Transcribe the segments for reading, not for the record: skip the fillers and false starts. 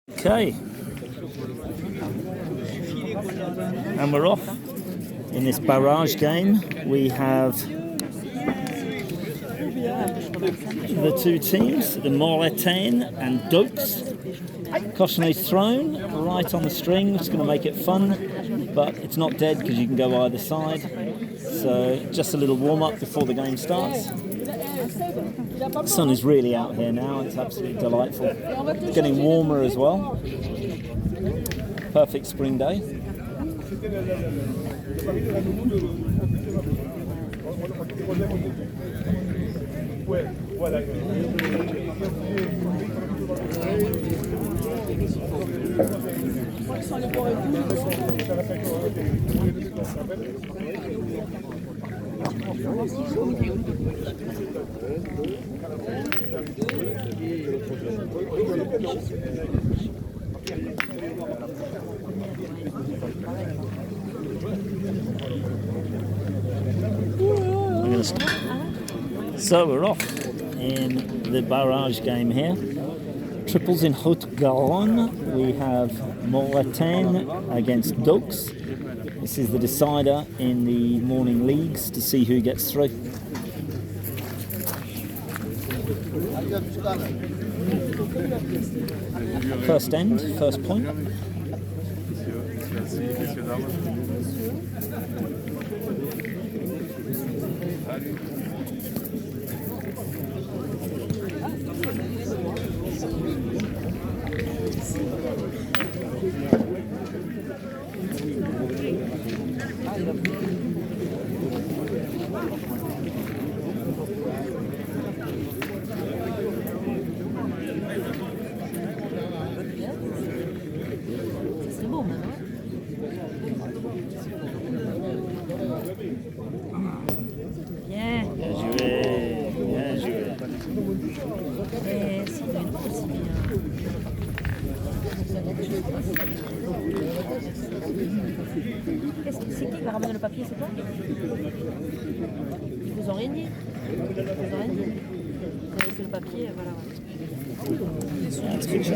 Okay, and we're off. In this barrage game, we have the two teams, the Mouretaine and Daux. Caution is thrown right on the string, which is going to make it fun, but it's not dead because you can go either side. So just a little warm-up before the game starts. The sun is really out here now, it's absolutely delightful. It's getting warmer as well. Perfect spring day. So we're off in the barrage game here. Triples in Haute Garonne. We have Mouretaine against Daux. This is the decider in the morning leagues to see who gets through. First end, first point. C'est qui va ramener le papier, c'est toi? Ils vous ont rien dit? Ils vous ont rien dit? Vous avez laissé le papier, voilà. That's good shot.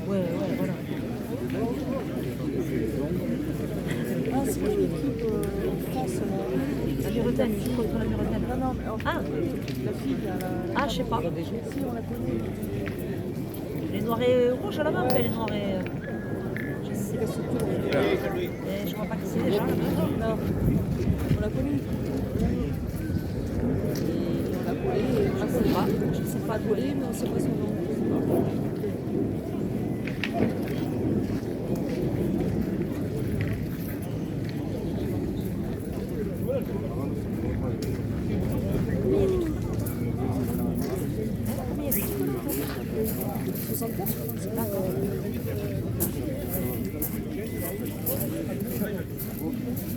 Ouais, voilà. Ah, c'est quelle équipe en France La Mouretaine, je contre la Mouretaine. Non, mais enfin, la fille, Ah, je sais pas. Si, on la connaît. Les noirs et rouges à la main, les noirs et... Je sais pas. Et je crois pas qui c'est déjà. Non, on l'a connue. Et on l'a collée, je ne sais pas coller, mais on ne sait pas son nom.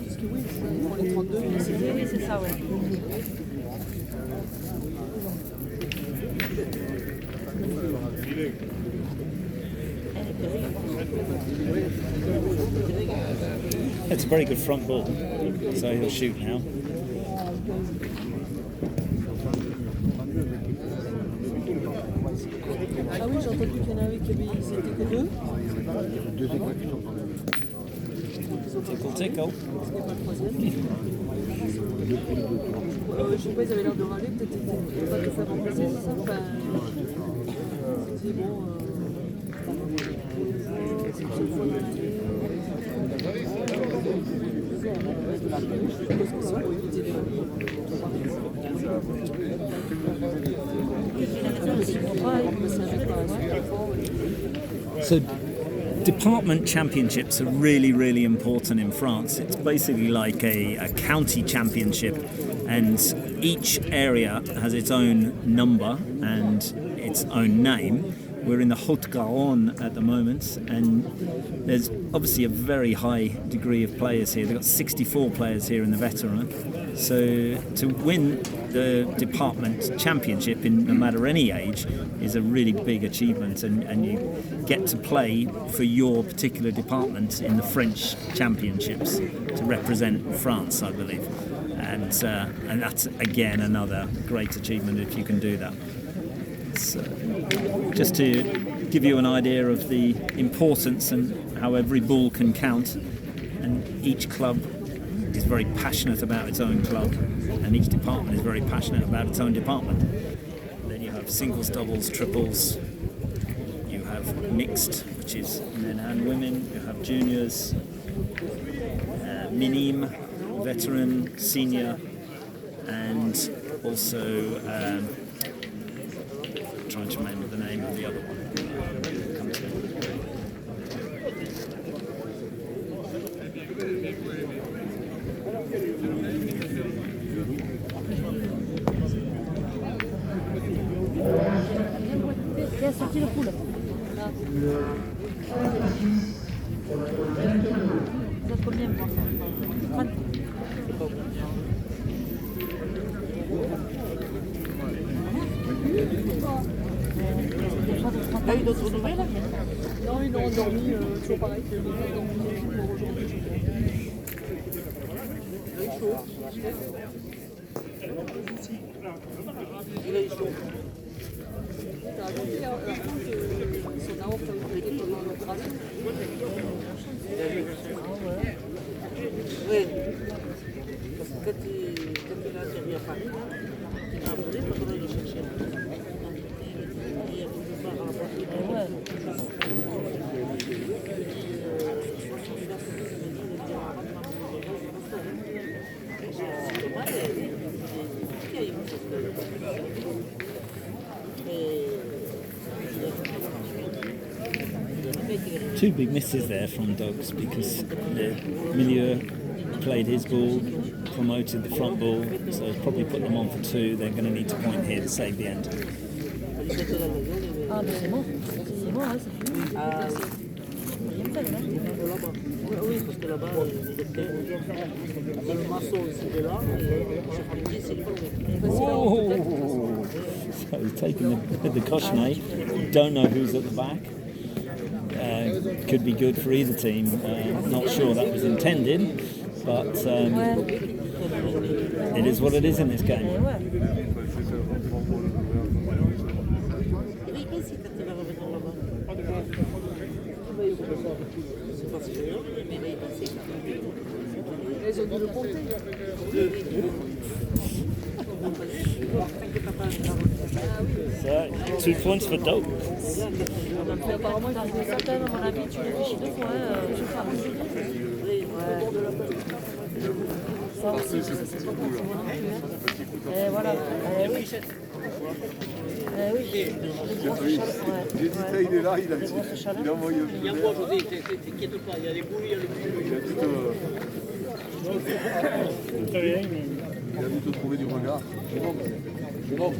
Parce que oui, pour les 32, Oui, c'est ça, ouais. It's a very good front ball, so he'll shoot now. Ah oui, j'ai entendu qu'il y en avait qui étaient que deux. Deux équipes qui sont Tickle, tickle. C'était pas le troisième. Je sais pas, ils avaient l'air de râler, peut-être qu'ils ne pouvaient pas te faire remplacer, c'est ça? Enfin, c'est bon. C'est une seule fois dans l'année. Je pense que c'est pour éviter les So department championships are really, really important in France. It's basically like a county championship, and each area has its own number and its own name. We're in the Haute Garonne at the moment, and there's obviously a very high degree of players here. They've got 64 players here in the veteran. So to win the department championship in no matter any age is a really big achievement, and you get to play for your particular department in the French championships to represent France, I believe. And that's again another great achievement if you can do that. So, just to give you an idea of the importance and how every ball can count, and each club is very passionate about its own club, and each department is very passionate about its own department. Then you have singles, doubles, triples, you have mixed, which is men and women, you have juniors, minime, veteran, senior, and also trying to remember the name of the other one. Qui a sorti le poule? Vous êtes combien, moi? 30. Ah, une autre nouvelle? Non, ils l'ont endormi, toujours pareil que les autres dans mon équipe pour aujourd'hui. Il a eu chaud. Il a eu chaud. T'as raconté à la fin que son aorte a été pendant l'opération. Oui. Parce que quand il a atterri à Paris, il a appelé pour qu'on aille le chercher. Two big misses there from Dogs because the milieu played his ball, promoted the front ball, so he's probably put them on for two. They're going to need to point here to save the end. Ah, mais c'est bon, hein, c'est fini. Ah, bien fait, hein. Oui, parce que là-bas, le maçon c'est là, et Charpentier c'est le premier. Oh! So he's taken the cochonnet. Don't know who's at the back. Could be good for either team. Not sure that was intended, but it is what it is in this game. Ils ont dû le compter. So, 2 points for Daux. Apparemment, dans une certaine, à mon avis, tu réfléchis deux fois, je sais pas. Ça aussi, c'est pas forcément non plus. Et voilà. Oui. Oui. Les grosses chaleurs. J'ai dit ça, il est là, il a envoyé le Il y a quoi aujourd'hui? T'inquiète pas, il y a les boules, il y a les bulles. Il a dû te trouver du regard. C'est bon.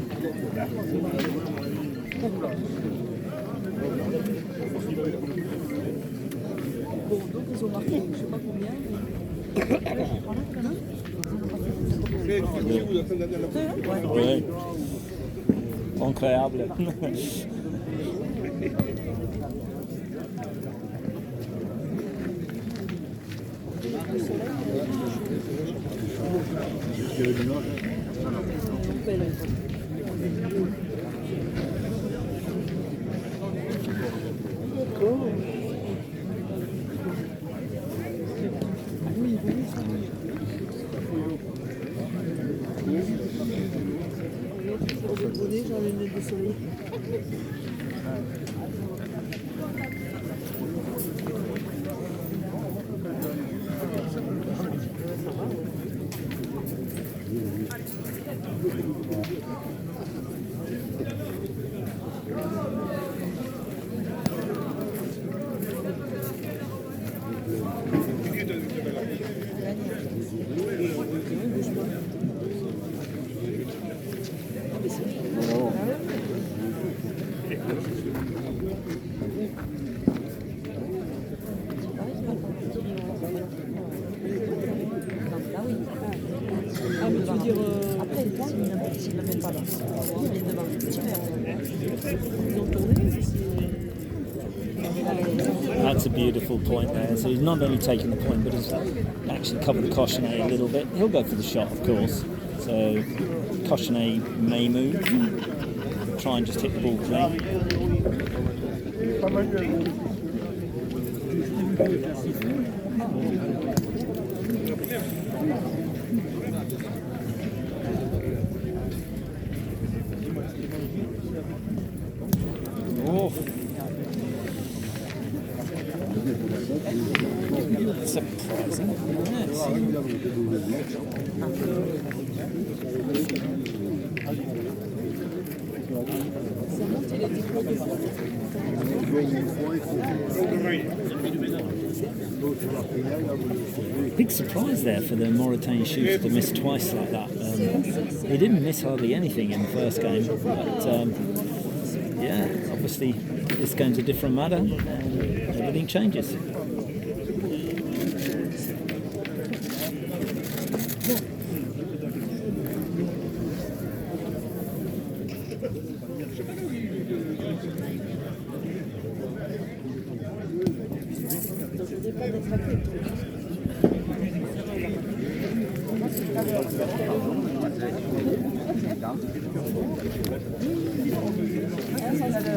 Bon, donc ils ont marqué, je sais pas combien. Ouais. Incroyable. même pas là. Ils viennent devant le petit verre. Ils ont tourné, That's a beautiful point there. So he's not only taking the point, but he's actually covered the cochonnet a little bit. He'll go for the shot, of course. So cochonnet may move. Try and just hit the ball clean. Oh. Surprising. Yes. Big surprise there for the Mauretaine shooter to miss twice like that. He didn't miss hardly anything in the first game, but yeah, obviously this game's a different matter and everything changes.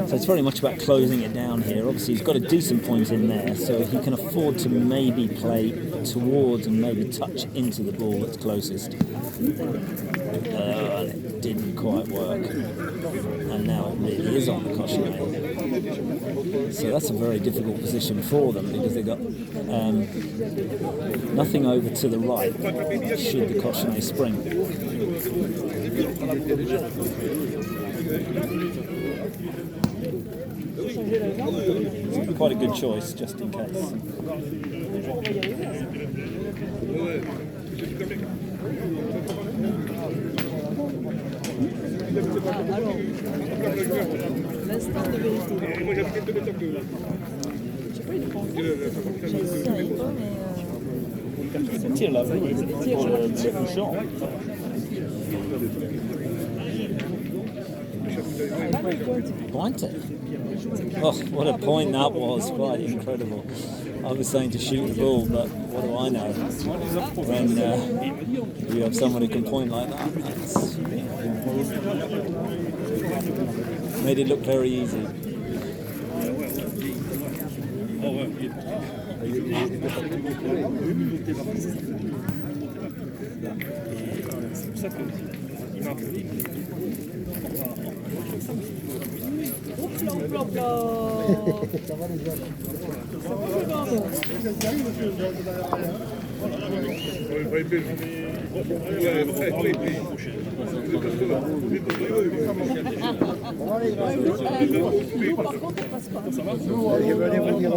So it's very much about closing it down here. Obviously he's got a decent point in there, so he can afford to maybe play towards and maybe touch into the ball that's closest. And it didn't quite work. And now it really is on the cochonnet. So that's a very difficult position for them because they've got nothing over to the right should the cochonnet spring. Quite a good choice, just in case. Alors, l'instant de vérité. Je sais pas, il est pas en France. Ça arrive pas, mais... Tire là, pour le bouchon. Point it. Oh, what a point that was, quite incredible. I was saying to shoot the ball, but what do I know? When you have someone who can point like that, that's made it look very easy.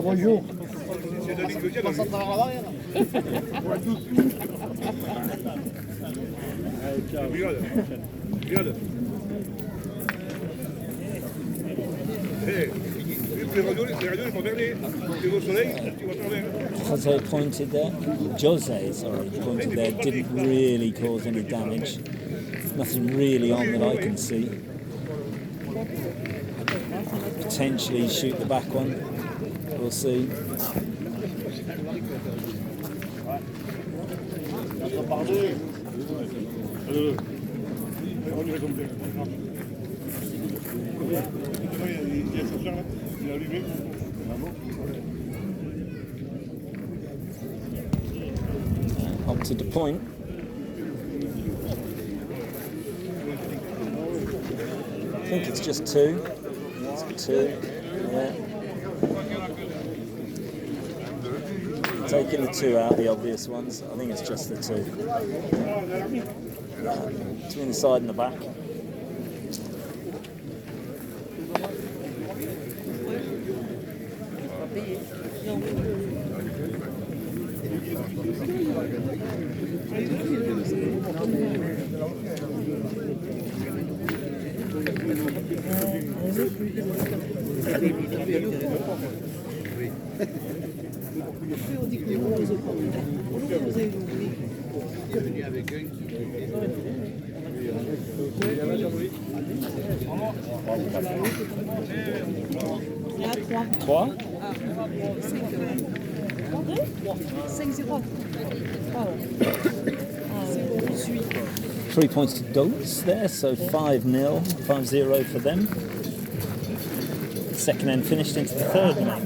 Bonjour. Jose pointed there. Jose, sorry, pointed there. Didn't really cause any damage. Nothing really on that I can see. Potentially shoot the back one. We'll see. Opted to point. I think it's just two. It's two. Yeah. Taking the two out, the obvious ones. I think it's just the two. Between the side and the back. Il y a 3. 3. 5-0. 3 points to Daux there, so 5-0, 5-0 for them. Second end finished into the third now.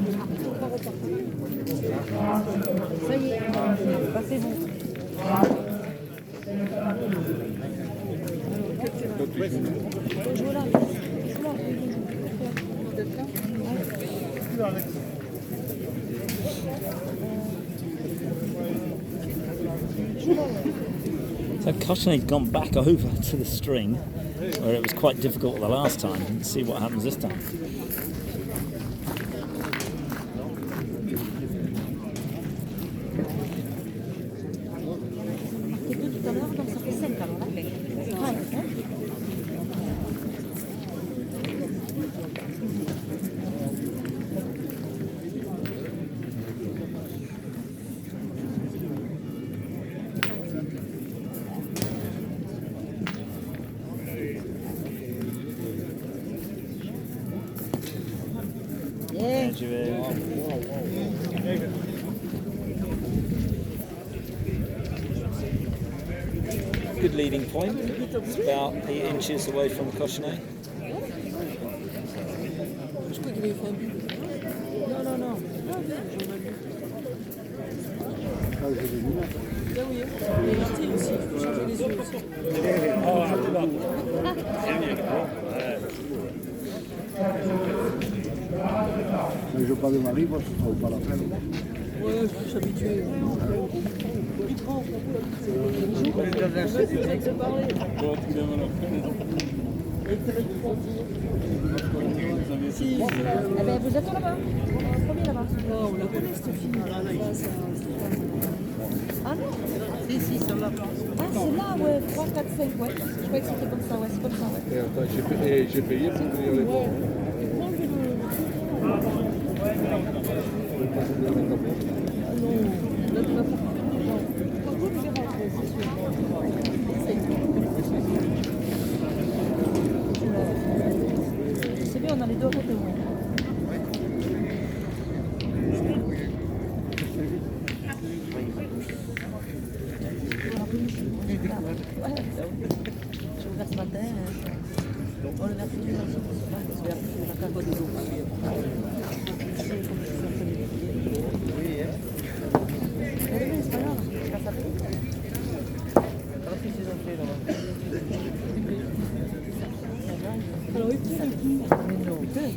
Ça y est, passez-vous. Jouez là. So Cochonet's gone back over to the string, where it was quite difficult the last time. Let's see what happens this time. Tout à l'heure, donc ça fait 5 alors. Good leading point. It's about 8 inches away from Cochonet. Je crois qu'il avait fait un but. Non. Ah oui, il est parti aussi, il faut changer les yeux aussi. Mais je parle de Marie, moi, ça vaut pas la peine. Ouais, je suis habitué. Il prend. Si. Eh ben, vous êtes là-bas. Premier là-bas. Non, on la connaît cette fille. Ah non. Si, celle-là. Ah, c'est là, ouais. 3, 4, 5, ouais. Je croyais que c'était comme ça, ouais. C'est comme ça, ouais. Et attends, j'ai payé pour venir les voir. C'est bien, on a les deux côtés, ouais. J'ai ouvert ce matin. On le mercredi, c'est la capote de l'eau. Alors, il faut ça. Mais non, bien.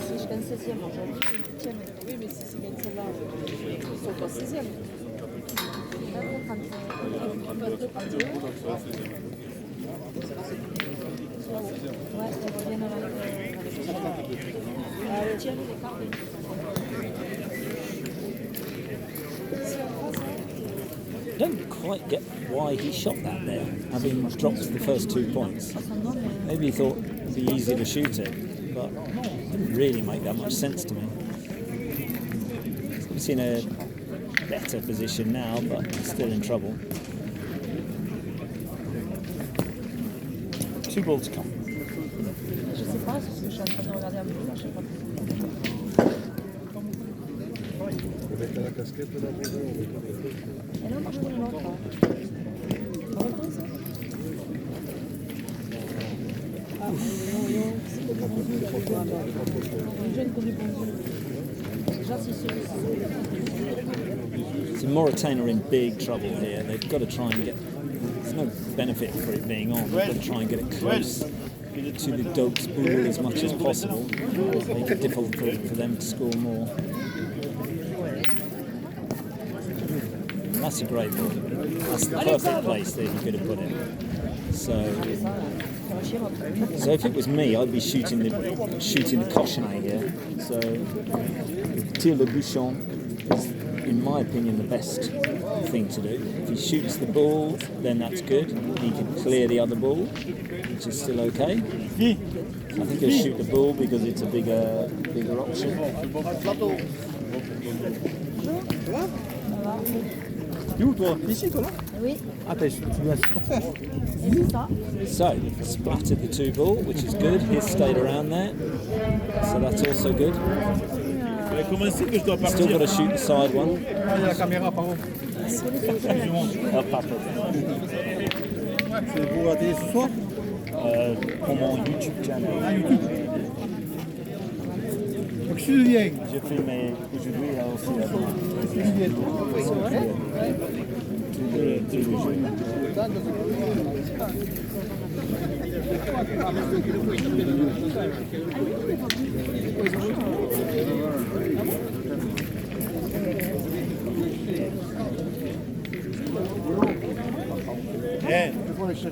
Si, je gagne 16e, moi j'avais 8e. Oui, mais si c'est bien celle-là, ils sont pas 16e. Ouais, ils reviennent avec le tir, les cartes. I don't quite get why he shot that there, having dropped the first 2 points. Maybe he thought it'd be easy to shoot it, but it didn't really make that much sense to me. He's in a better position now, but still in trouble. 2 balls to come. Je sais pas, c'est ce que je suis en train de regarder un peu, là, je sais pas. Avec la casquette là, Et là, moi, je vois l'autre. So Mouretaine are in big trouble here. They've got to try and get. There's no benefit for it being on. They've got to try and get it close to the Daux pool as much as possible. Make it difficult for them to score more. That's a great ball. That's the perfect place that he could have put it. So if it was me, I'd be shooting the Cochonet here. So Tir le Bouchon is, in my opinion, the best thing to do. If he shoots the ball, then that's good. He can clear the other ball, which is still okay. I think he'll shoot the ball because it's a bigger option. T'es où toi? Ici toi là? Oui, Ah tu viens pour faire. c'est ça. So, splattered the 2 ball, which is good. He's stayed around there, so that's also good. Comment c'est que je dois Still got partir? to shoot the side one. Ah, il y a la caméra par où? C'est pour la télé ce soir? Pour mon YouTube channel. Ah YouTube. Donc si je viens, J'ai filmé aujourd'hui aussi. si je viens toi.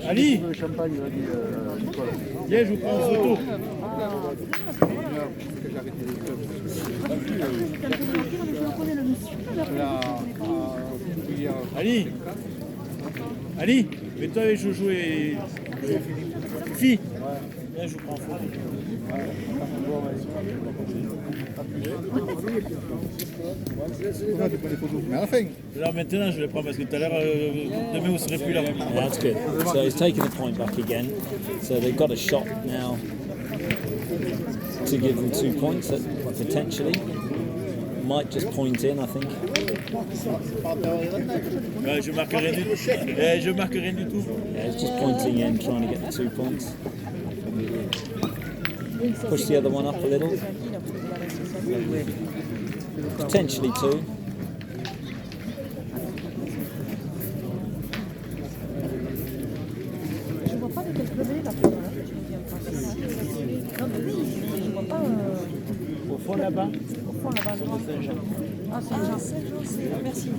Ali, le champagne, il a dit Nicolas. Viens, je vous prends en photo. Ali, Ali, mets-toi avec Jojo et Fifi. Viens, je vous prends en photo. Mais à la fin, Là maintenant, je les prends parce que tout à l'heure, demain vous ne serez plus là. Yeah, that's good. So he's taking the point back again. So they've got a shot now to give them 2 points, potentially. Might just point in, I think. Je marque rien du tout. Je marque rien du tout. Yeah, he's just pointing in, trying to get the 2 points. Push the other one up a little. Potentially 2. Je vois pas de quel club elle est la femme, là. Non, mais oui, je vois pas. Au fond là-bas. Au fond là-bas, le grand. Ah, Saint-Jean. Saint-Jean, c'est. Merci.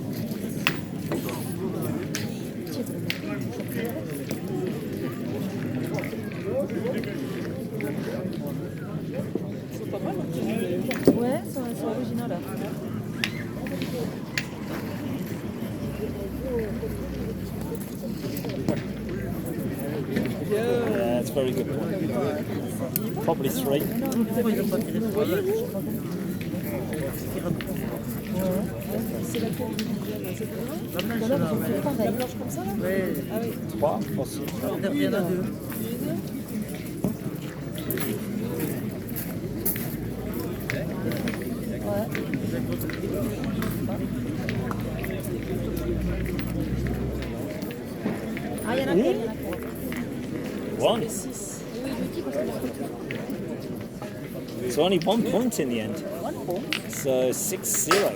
C'est pas mal. Ouais, c'est original là. Yeah, it's very good point. Probably 3. C'est la cour individuelle. C'est pas mal. Tout à l'heure, ils ont fait pareil. La blanche comme ça là? Ah oui. 3, possible. Il y en a 2. Ah, il y en a qu'un. 1. Oui, je dis parce que la photo. It's only 1 point in the end. So 6-0.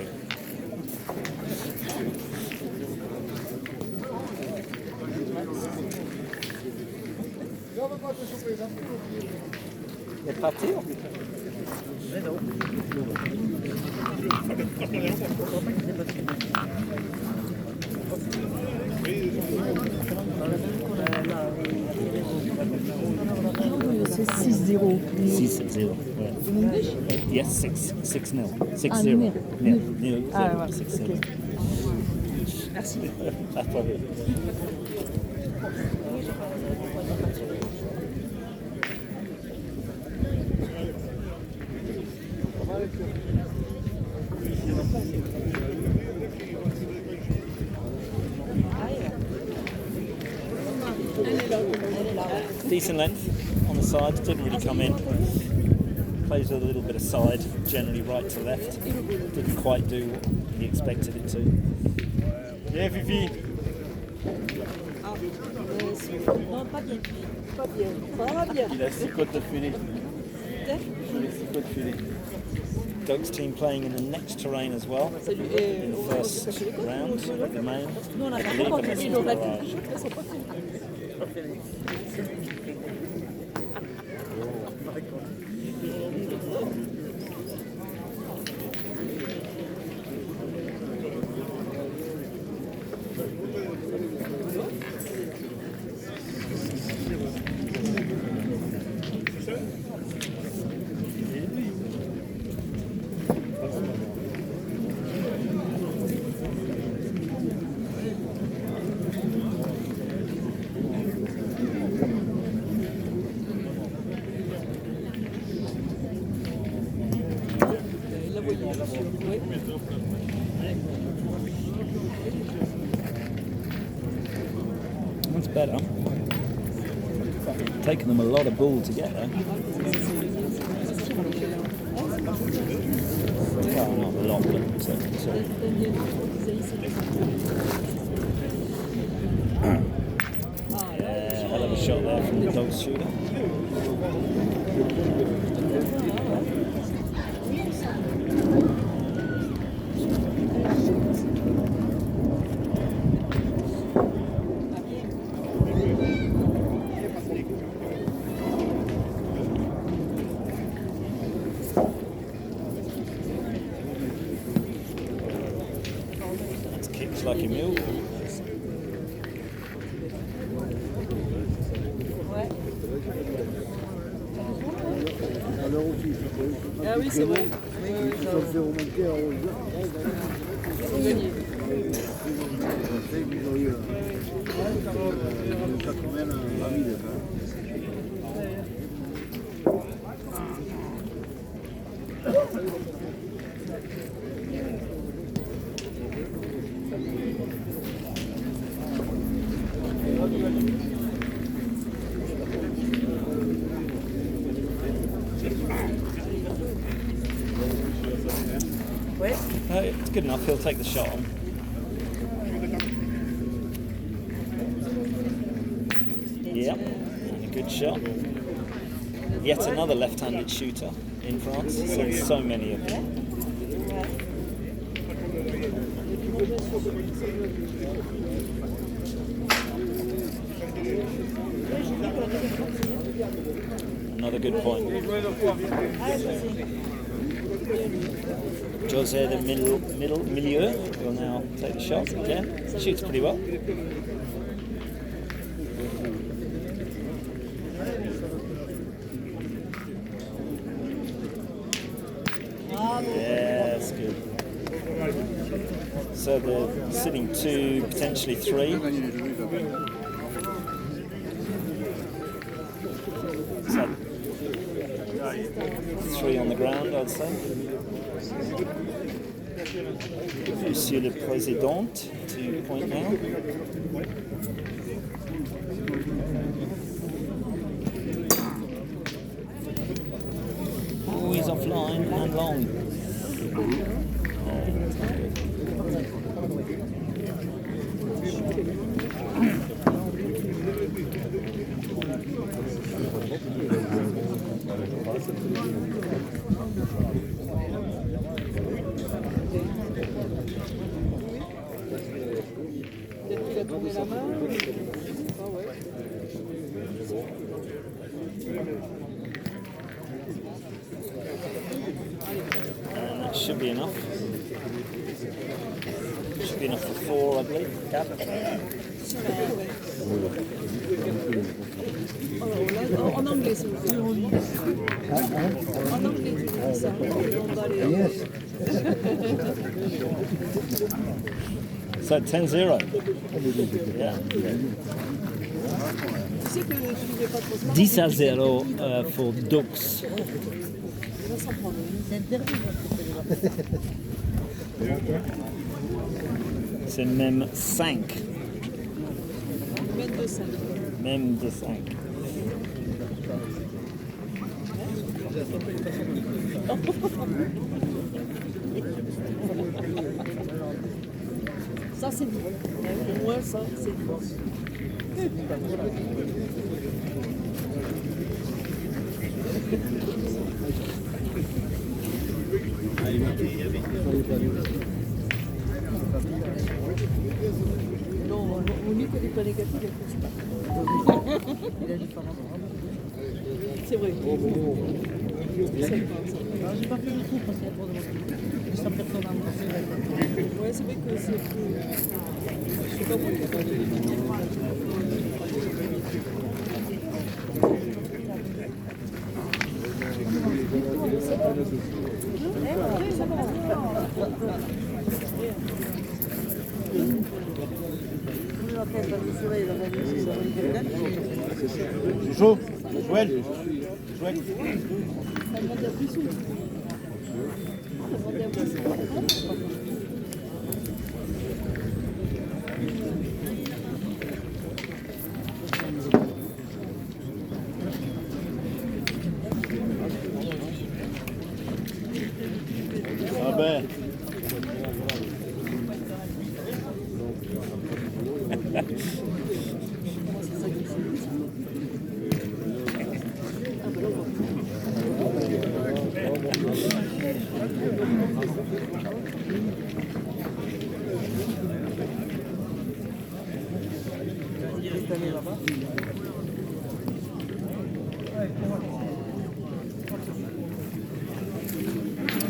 È partito? C'est 6-0. 6-0. Yes, 6-0. 6-0. nul. Nil. Ah, voilà. 6-0. Ok. Merci. Pas de problème. Decent length on the sides, didn't really come in. Plays with a little bit of side, generally right to left. Didn't quite do what he expected it to. Viens Fifi. Non, pas bien. Pas bien. Pas bien. Il a 6 côtes de filet. Il a 6 côtes de filet. Doug's team playing in the next terrain as well. Salut. In the first round of the main. Nous, on a I pas believe, encore and gagné it's nos the règles. Barrage. Elles sont pas finies. Taken them a lot of bull to get there. Well, not a lot, but certainly. Hell of a shot there from the dog shooter. That's kicked like a mule. Ah oui, c'est vrai. Ils sont fait remonter à 11h. Ils ont gagné. Ils ont eu 80 à 1000. It's good enough, he'll take the shot on. Yep, and a good shot. Yet another left-handed shooter in France, so many of them. Another good point. Jose the milieu will now take the shot again. Shoots pretty well. Yeah, that's good. So they're sitting 2, potentially 3. So 3 on the ground, I'd say. Monsieur le Président, 2 point now. Oh, he's offline and long. Peut-être qu'il a tourné la main. Ah ouais. And that should be enough. Should be enough for 4, I believe. Cap. En anglais, s'il vous plaît. En anglais, tu dis ça. Yes. So 10-0. Yeah. Tu sais que tu ne fais pas trop smart. 10-0 for Daux. Il va s'en prendre. C'est même 5. Même de 5. Même de 5. Ça, c'est bon. Au moins, ça, c'est bon. Non, au mieux que des points négatifs, il ne pas. Il a dit pas c'est vrai. J'ai pas fait le trou parce qu'il y a trop de monde. Ils sont performants. Ouais, c'est vrai que c'est plus. Je sais pas pourquoi. C'est chaud. Joël. Joël. Ça demande un plus souple. Ça demande un plus souple.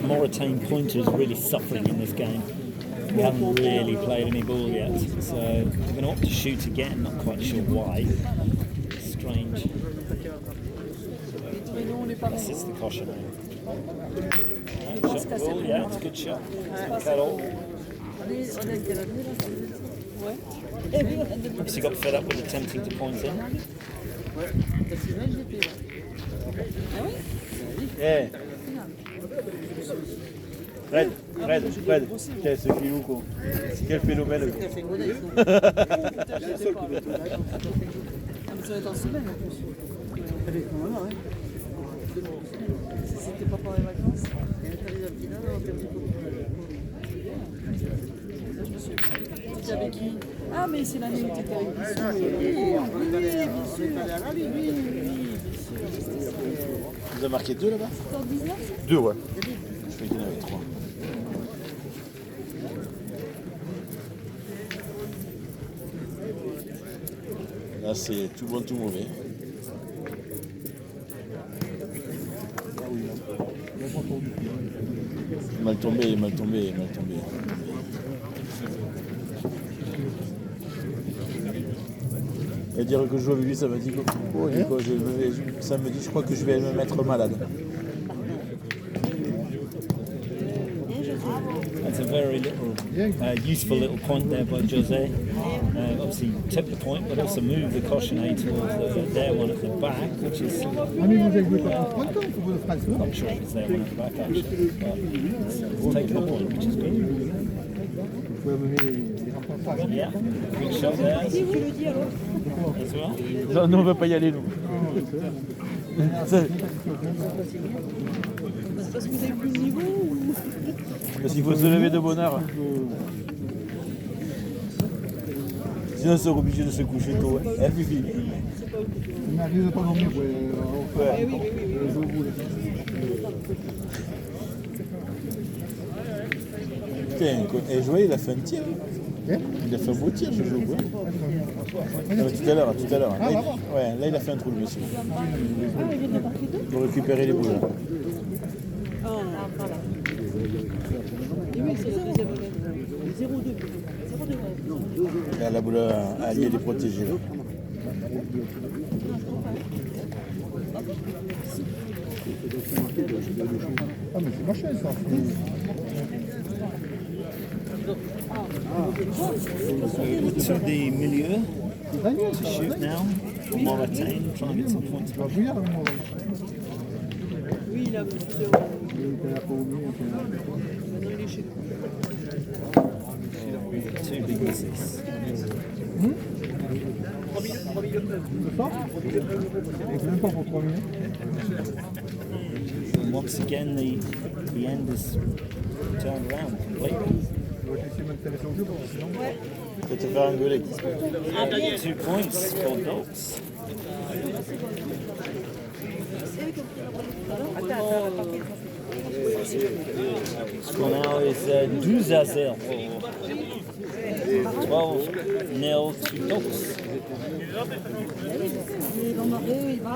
Mouretaine pointer is really suffering in this game. We haven't really played any ball yet, so we're going to opt to shoot again, not quite sure why. Strange. This is the caution. Shot the ball, yeah, it's a good shot. Cut all. Obviously got fed up with attempting to point in. Yeah. Fred, tiens, ce filou quoi. Quel phénomène quoi. Ça va être en semaine en plus. Si c'était pas pour les vacances, il y avait un petit dame, on a perdu beaucoup. T'étais avec qui? Ah mais c'est l'année où t'étais avec Bissou. Oui, bien sûr. Vous avez marqué 2 là-bas? C'était en 19? 2 ouais. Je croyais qu'il y en avait 3. Là c'est tout bon, tout mauvais. Mal tombé. Et dire que je joue avec lui, ça me dit ça me dit, je crois que je vais me mettre malade. That's a very useful little point there by Jose. Obviously took the point, but also moved the cautionnet towards their one at the back, which is... I'm not sure if it's their one at the back actually, but it's taken the point, which is good. Yeah, good shot there. That's well. Non, nous on ne veut pas y aller nous. C'est parce que vous avez plus de niveau ou... Parce qu'il faut se lever de bonne heure. Sinon on sera obligé de se coucher tôt. Hein, Fifi? Il m'arrive de pas dormir. Oui. Putain, et joué, il a fait un tir. Il a fait un beau tir, je joue. Ouais. Tout à l'heure. Là, il a fait un trou, le monsieur. Ah, il vient de marquer 2? Pour récupérer les boules. Ah, voilà. Et oui, c'est la deuxième honnête. 0-2. 0-2. Là, la boule alliée, elle est protégée. Là. Ah mais c'est ma chaise ça. To the milieu to shoot now. Mouretaine, try and get some points. Tu vas bouillir avec moi. Oui, il a plus de... Il était là pour nous. Maintenant, il est chez nous. Two big misses. C'est ça? Et même pas pour 3 minutes. And once again, the end is turned around completely. Je vais essayer de m'intéresser au jeu parce que sinon... Je vais te faire engueuler. 2 points for Daux. Score now is 12-0. 12-0 to Daux. Il va marrer, il va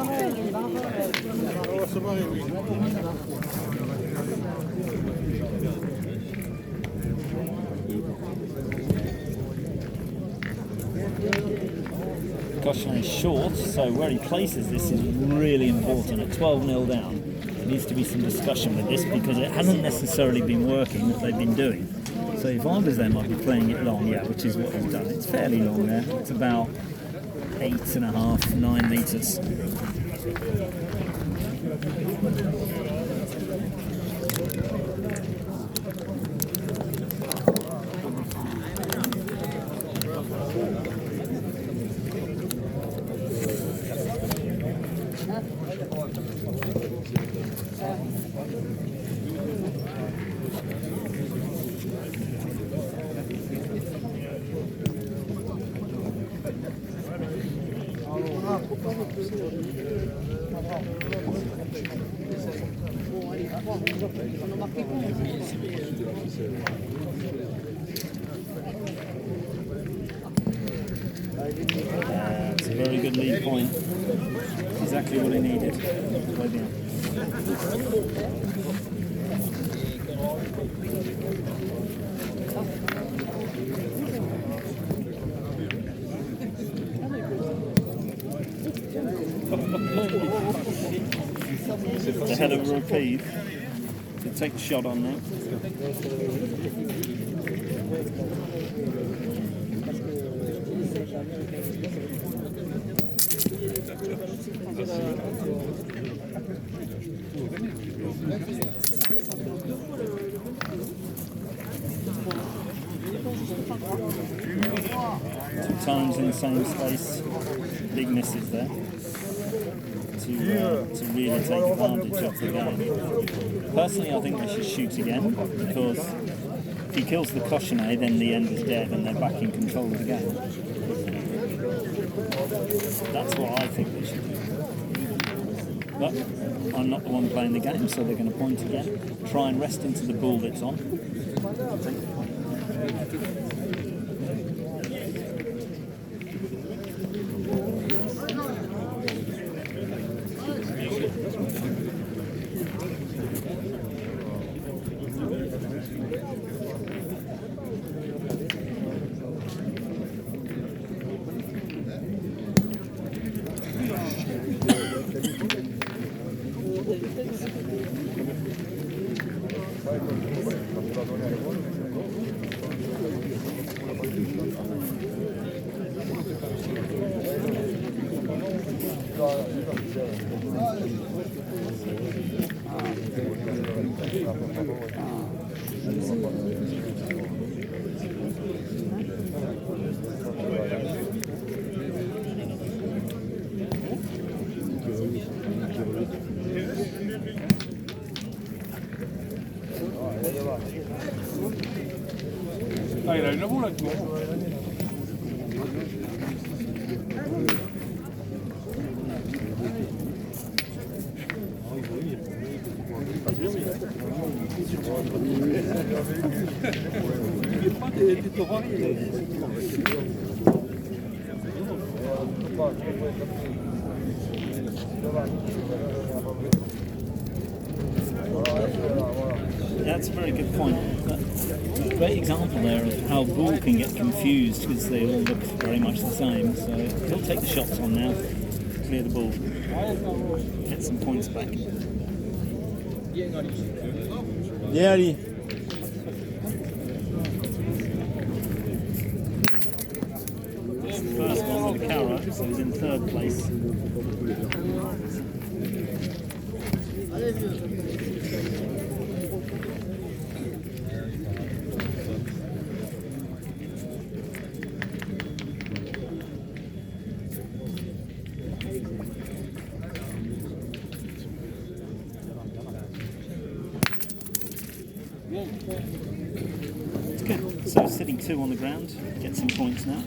Caution is short, so where he places this is really important. At 12-0 down, there needs to be some discussion with this because it hasn't necessarily been working what they've been doing. So if I was them, I'd be playing it long, yeah, which is what he's done. It's fairly long there. It's about 8.5, 9 metres. a very good lead point. Exactly what he needed. Way down. The head of a repeat. So take the shot on now. Two times in the same space. Big misses there. To really take advantage of the game. Personally, I think they should shoot again, because if he kills the cochonnet, then the end is dead and they're back in control of the game. That's what I think they should do. But I'm not the one playing the game, so they're going to point again. Try and rest into the ball that's on. Ah, il a une boule là-dedans. That's a very good point. Great example there of how bull can get confused because they all look very much the same. So he'll take the shots on now, clear the ball, get some points back. Yeah, Ali. It's the first one with a carrot, so he's in third place. It's good. So sitting 2 on the ground, get some points now.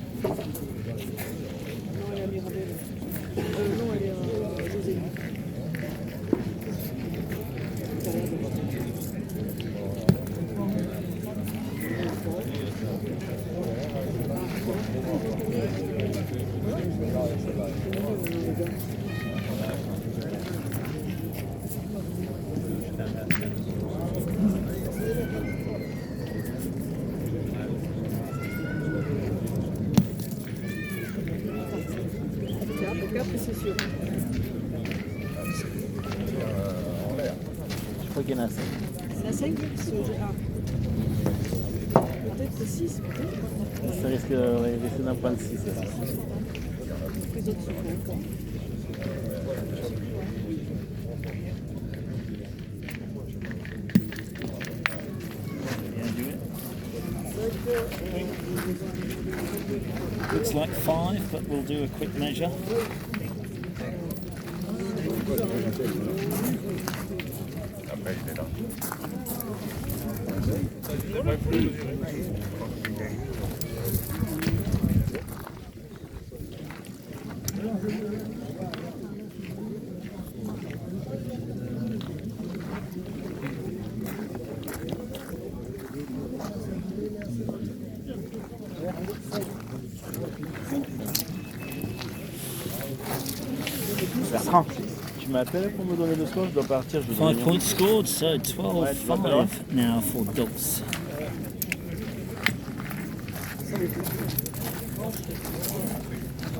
C'est sûr. Je crois qu'il y en a 5. C'est à 5 peut-être 6, peut-être. Ça risque de rester d'un point de 6. Les autres sont bons. Looks like 5, but we'll do a quick measure. Bertrand. Tu m'appelles pour me donner le score, je dois partir. Je dois 5 points scored, so 12-5 now for Daux.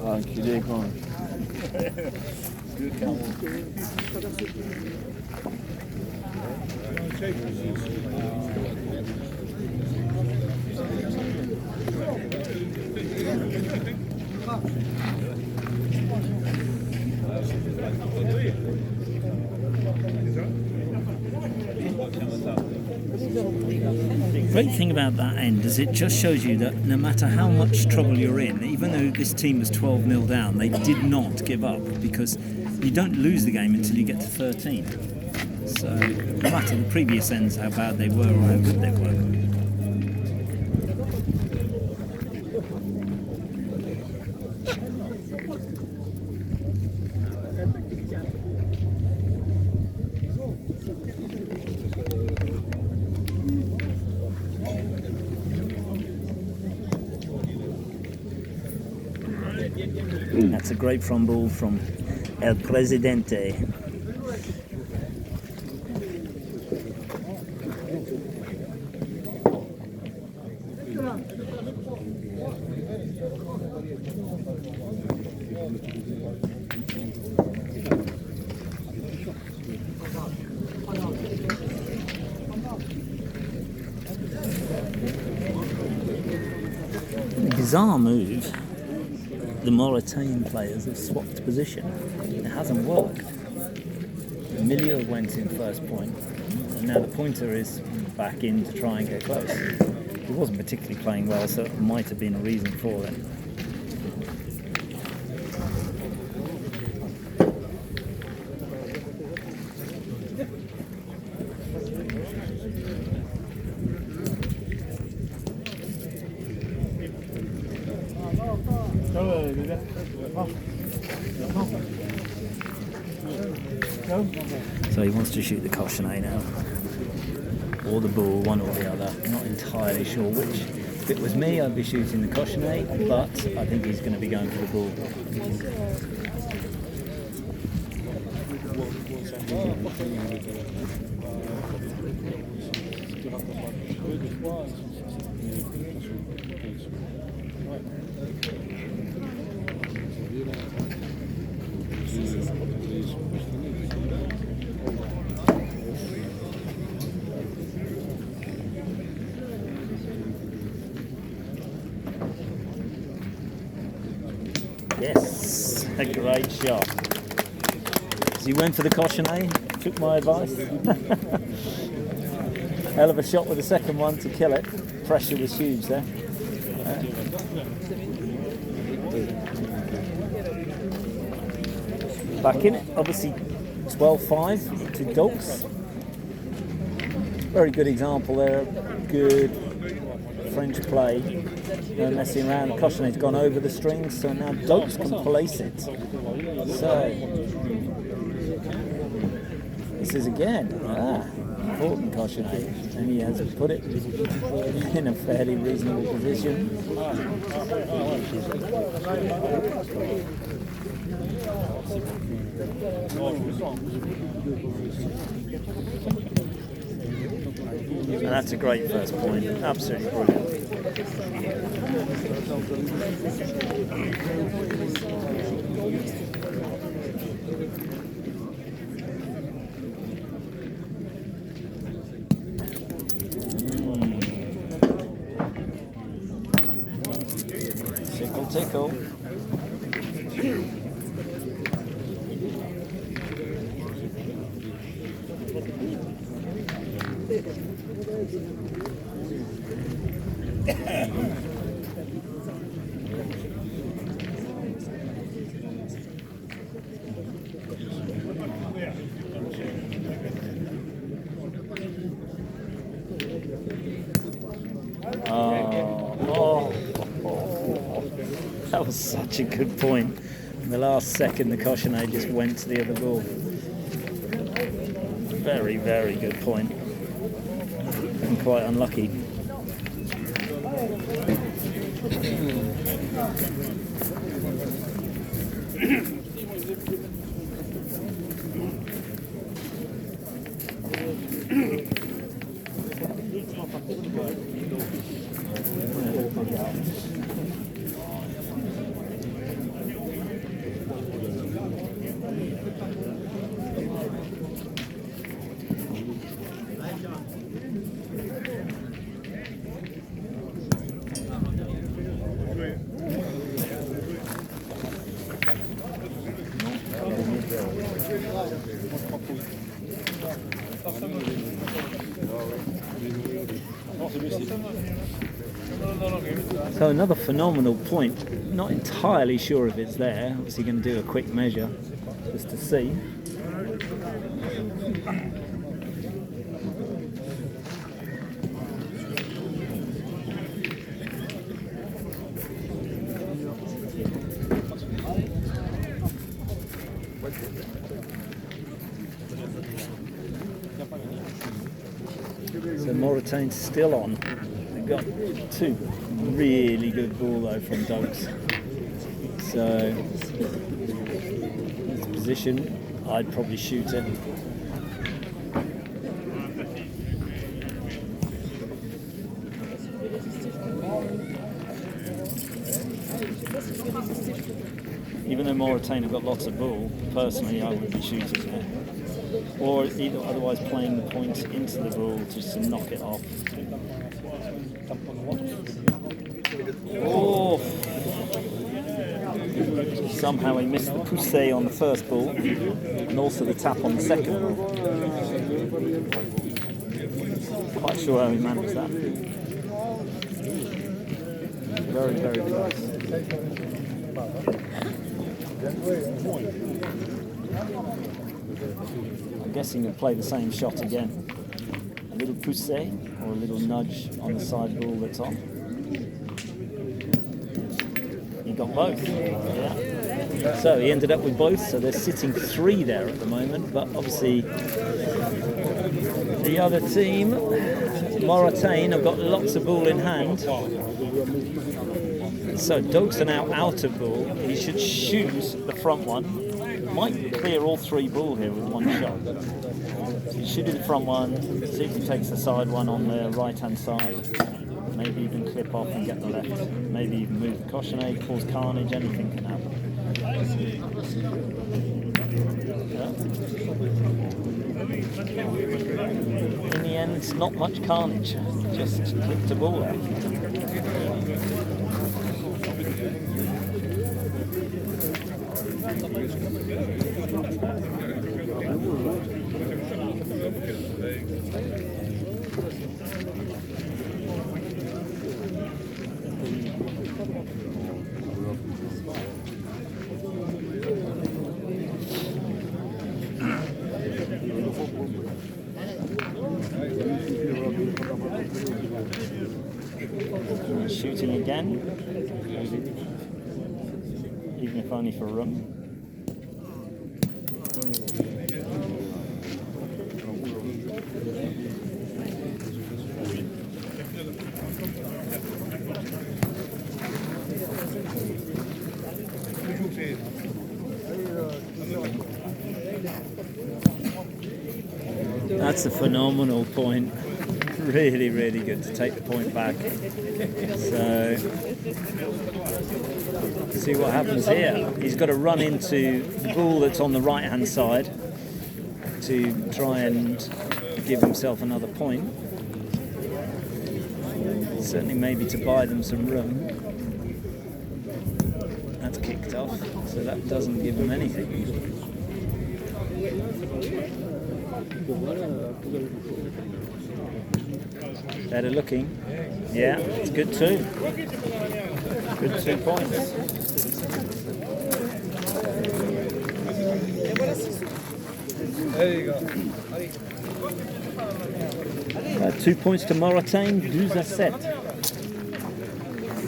Ah, enculé quand même. The great thing about that end is it just shows you that no matter how much trouble you're in, even though this team was 12-0 down, they did not give up, because you don't lose the game until you get to 13. So no matter the previous ends, how bad they were or how good they were. That's a great front ball from El Presidente. Bizarre move. The Mouretaine players have swapped position. It hasn't worked. Emilio went in first point, and now the pointer is back in to try and get close. He wasn't particularly playing well, so it might have been a reason for it. So he wants to shoot the cochonnet now, or the bull, one or the other. I'm not entirely sure which. If it was me, I'd be shooting the cochonnet, but I think he's going to be going for the bull. Yes, a great shot. So he went for the cochonnet, took my advice. Hell of a shot with the second one to kill it. Pressure was huge there. Back in it, obviously 12-5 to Daux. Very good example there, good French play. No messing around, the cochonnet's gone over the strings, so now Daux can place it. So, this is again, important cochonnet, and he has put it in a fairly reasonable position. And that's a great first point, absolutely brilliant. Tickle, tickle. That was such a good point. In the last second, the cochonnet just went to the other ball. Very, very good point. And quite unlucky. So another phenomenal point. Not entirely sure if it's there. Obviously going to do a quick measure just to see. So Mauretaine's still on. They've got two really good ball though from Daux. So this position, I'd probably shoot it. Even though Mouretaine have got lots of ball, personally I would be shooting there. Or either otherwise playing the point into the ball just to knock it off. Oh! Somehow he missed the poussé on the first ball and also the tap on the second ball. Quite sure how he managed that. Very, very close. I'm guessing he'll play the same shot again. A little poussé or a little nudge on the side ball that's on. He got both. Yeah. So he ended up with both, so they're sitting 3 there at the moment, but obviously the other team, Mouretaine, have got lots of ball in hand. So Daux are now out of ball. He should shoot the front one. Might clear all 3 ball here with one shot. So he shoot the front one, see if he takes the side one on the right hand side. Maybe even clip off and get the left. Maybe even move the cochonnet, cause carnage, anything can happen. Yeah. In the end, not much carnage, just clipped a ball out. Shooting again, even if only for room. That's a phenomenal point. Really, really good to take the point back. So, see what happens here. He's got to run into the ball that's on the right hand side to try and give himself another point. Certainly maybe to buy them some room. That's kicked off, so that doesn't give them anything. Better looking. Yeah, it's good too. Good 2 points. There you go. 2 points to Mouretaine, 12-7.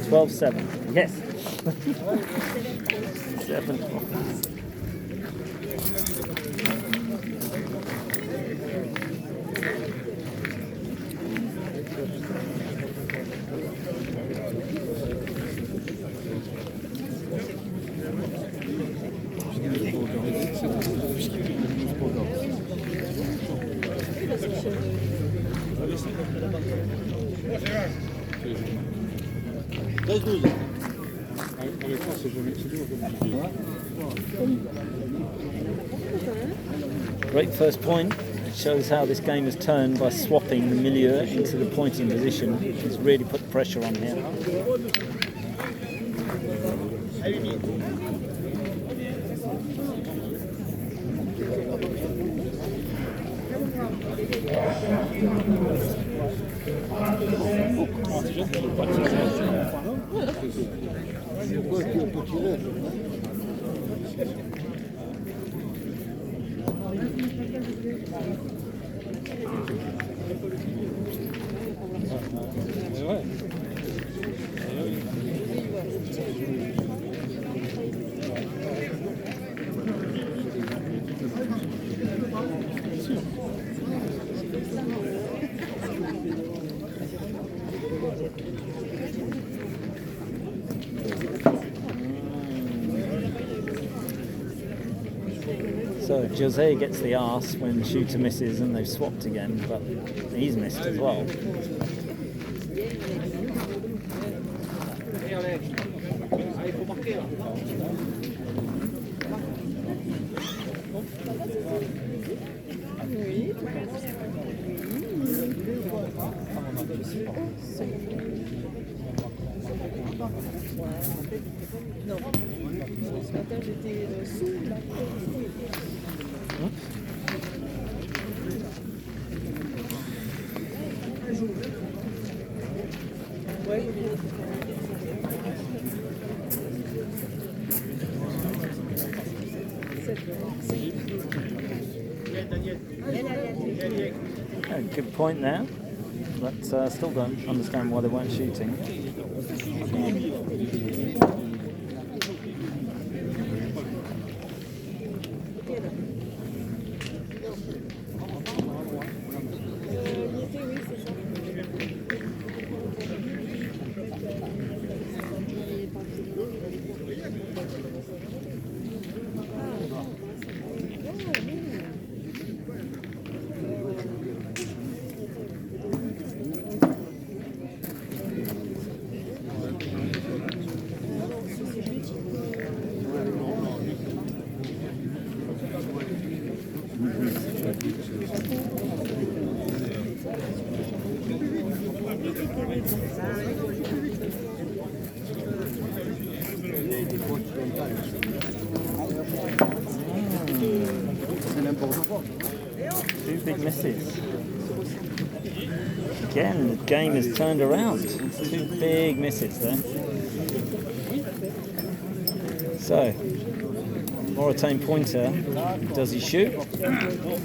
12-7. Yes. 7 points. Great first point. It shows how this game has turned by swapping the milieu into the pointing position, which has really put pressure on here. Pourquoi tu peux tirer? So Jose gets the arse when the shooter misses and they've swapped again, but he's missed as well. Non. Ce matin, j'étais sous la Oh, good point there, but still don't understand why they weren't shooting. Two big misses. Again, the game has turned around. Two big misses there. So, Mouretaine pointer, does he shoot?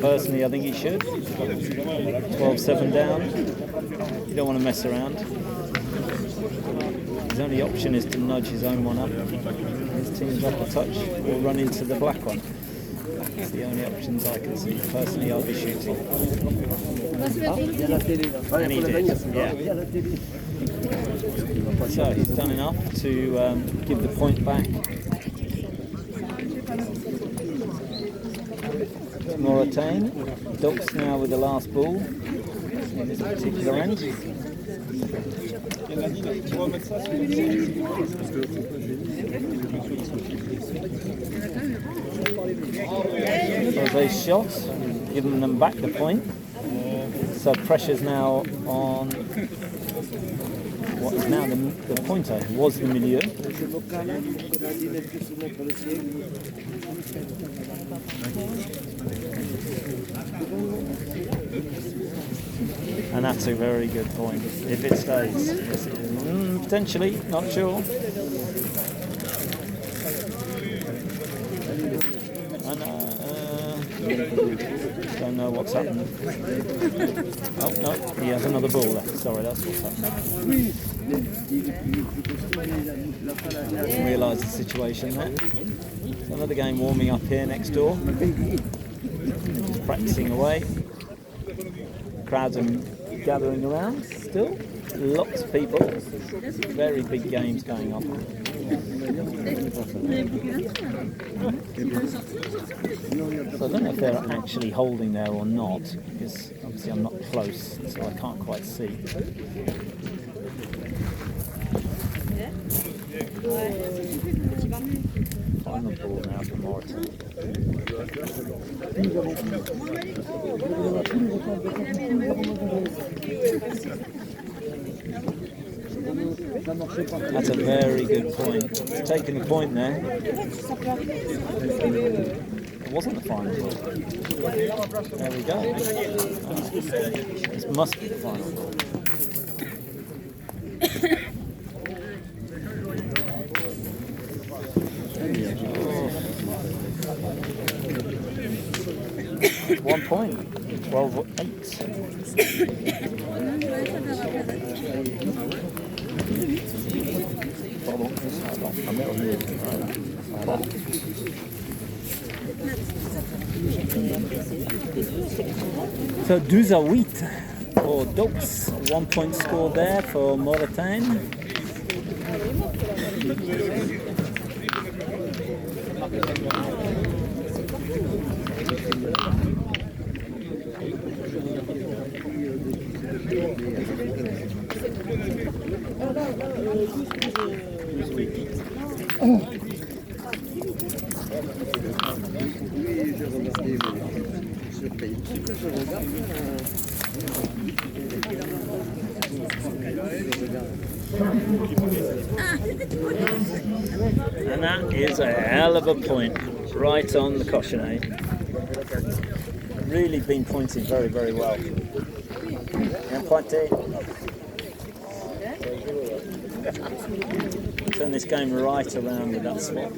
Personally, I think he should. 12-7 down. You don't want to mess around. His only option is to nudge his own one up. His team's up a touch or run into the black one. That's the only options I can see. Personally, I'll be shooting. And he did, yeah. So he's done enough to give the point back. Mouretaine. Daux now with the last ball in this particular end. Jose's shot, giving them back the point. So pressure's now on what is now the pointer, who was the milieu. And that's a very good point, if it stays. Yes, it is. Potentially, not sure. Don't know what's happened. Oh, no, he has another ball left. Sorry, that's what's happened. Didn't realise the situation there. So another game warming up here next door. Just practising away. Crowds are gathering around still. Lots of people. Very big games going on. So I don't know if they're actually holding there or not, because obviously I'm not close, so I can't quite see. Final ball now for Mouretaine. That's a very good point. It's taking the point there. It wasn't the final. There we go. This must be the final. Oh. 1 point. 12-8. So 12-8 for Daux. 1 point score there for Mouretaine. And that is a hell of a point, right on the cochonnet. Really been pointed very, very well. Bien pointé. Turn this game right around with that spot.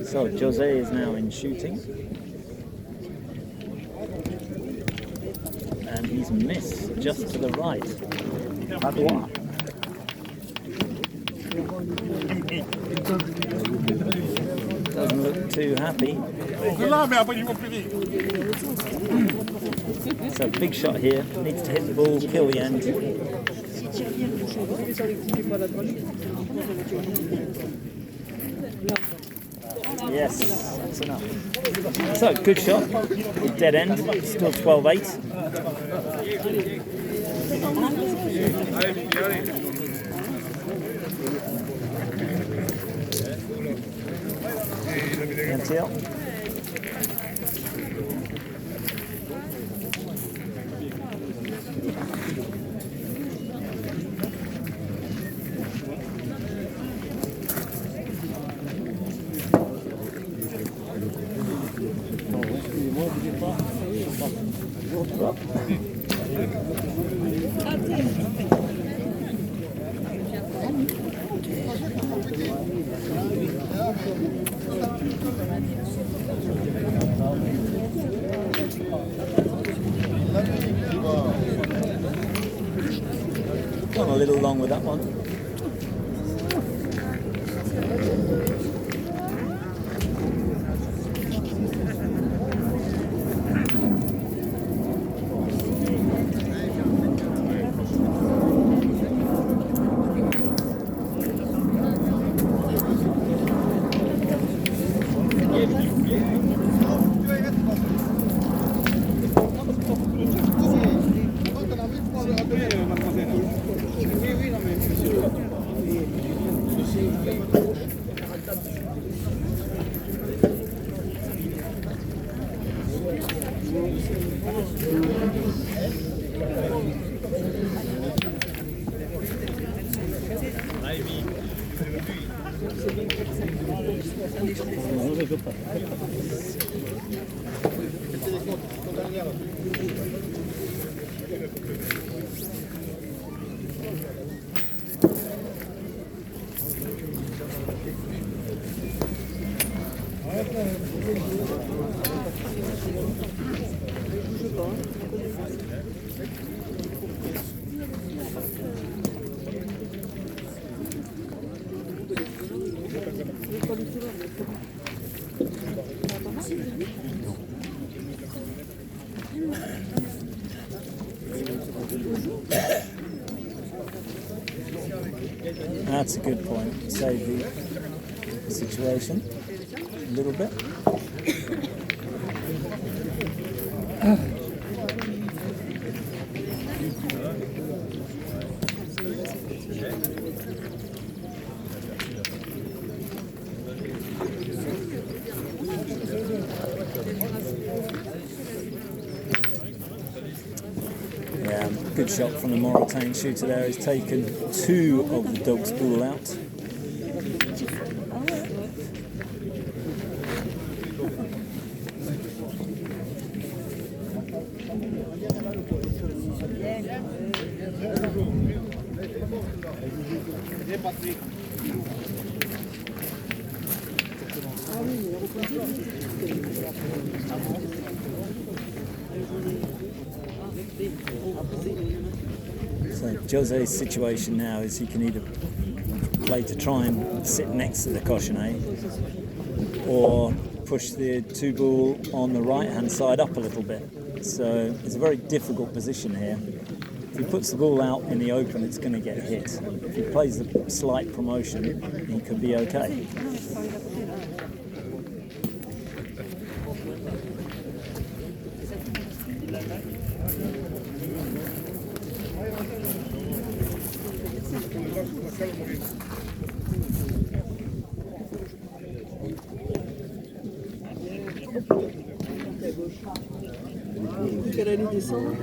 So Jose is now in shooting. And he's missed just to the right. Padua. Doesn't look too happy. So big shot here. Needs to hit the ball, kill the end. Yes, that's enough. So good shot. Dead end. Still 12-8. Until gone a little long with that one. That's a good point. Save the situation a little bit. Yeah, good shot from the Mouretaine shooter there. He's taken 2 of the Daux ball out. So Jose's situation now is he can either play to try and sit next to the cochonnet or push the 2 ball on the right hand side up a little bit. So it's a very difficult position here. If he puts the ball out in the open, it's going to get hit. If he plays the slight promotion, he could be okay. Qu'elle allait descendre.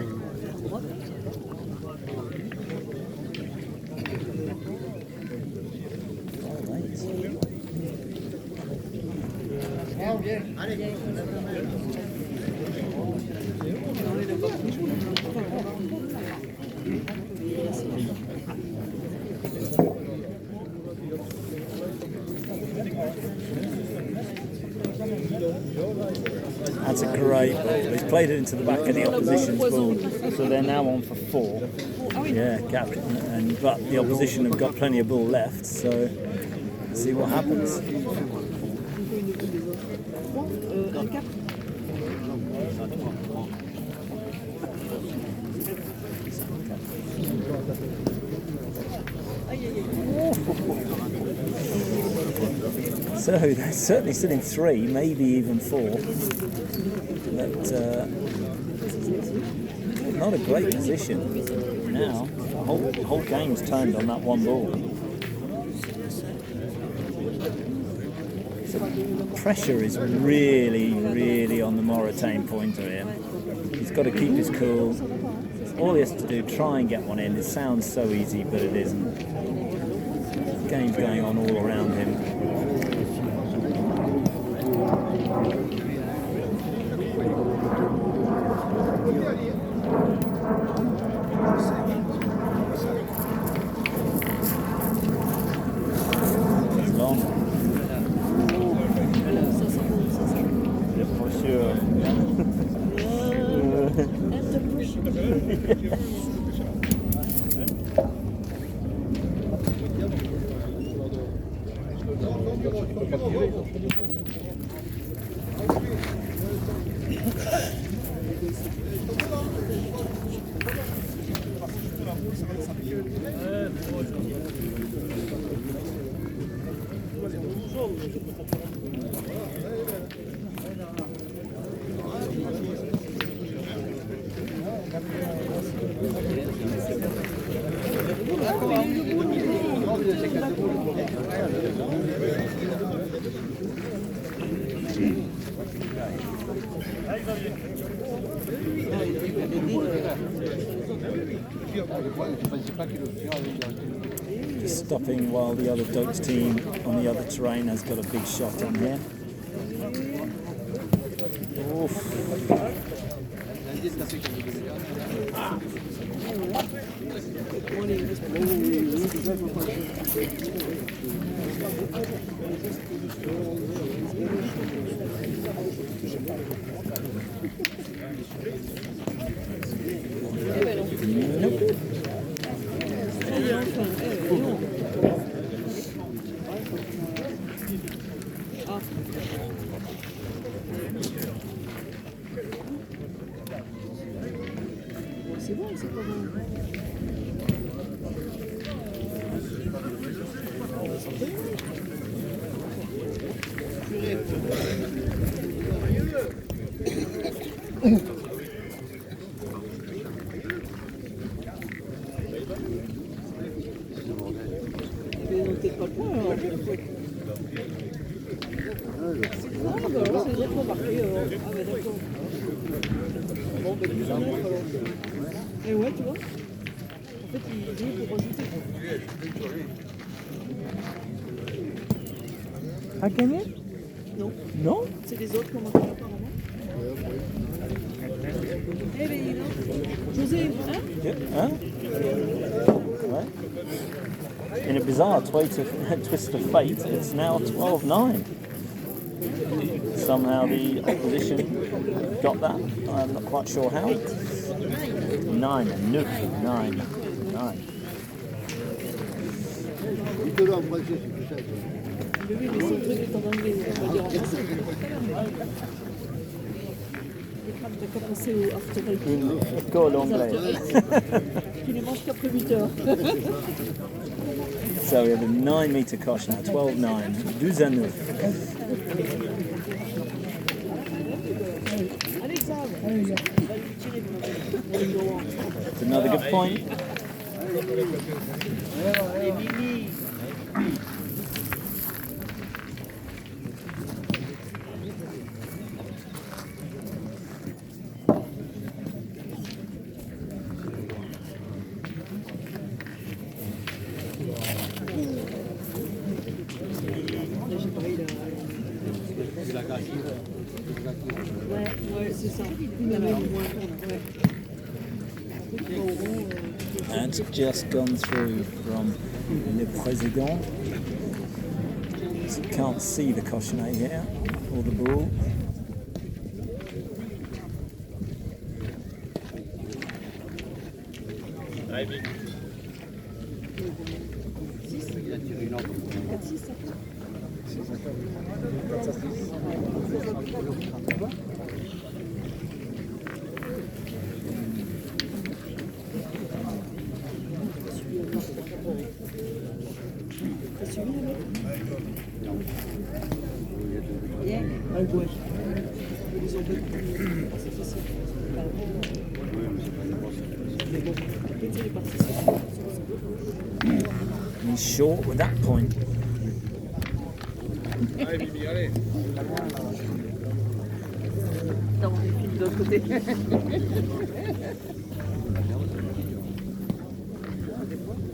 That's a great ball. He's played it into the back of the opposition's ball. So they're now on for 4. Yeah, captain. But the opposition have got plenty of ball left, so let's see what happens. So they're certainly still in 3, maybe even 4. But not a great position now. The whole game's turned on that 1 ball. So pressure is really, really on the Mouretaine pointer here. He's got to keep his cool. All he has to do, try and get one in. It sounds so easy, but it isn't. The game's going on all around him. It's long. Yeah, for sure. Just stopping while the other Daux team on the other terrain has got a big shot on here. Oof. Nope. C'est bon, c'est pas bon. Mais non, peut-être pas le point alors. Ah, bah alors c'est les autres qui ont marqué alors. Ah, bah d'accord. Bon, bah 12 à 9 alors. Et ouais, tu vois. En fait, il joue pour rajouter. A gagné? Non. Non? C'est les autres qui ont marqué apparemment. Eh ben, dis donc. José, hein? Huh? Ouais. In a bizarre twist of fate, it's now 12-9. Somehow the opposition got that. I'm not quite sure how. 9. Dites-le en français, c'est plus simple. Oui, mais son truc est en anglais, on va dire en français. T'as qu'à passer au after eight. Call anglais. Tu les manges qu'après 8 heures. So we have a 9-metre coche now, 12-9. 12-9. It's another good point. Ouais, c'est ça. Il avait au moins And it's just gone through from Le Président. So you can't see the cochonnet here, or the bull. He's short with that point. Non, on est de l'autre côté.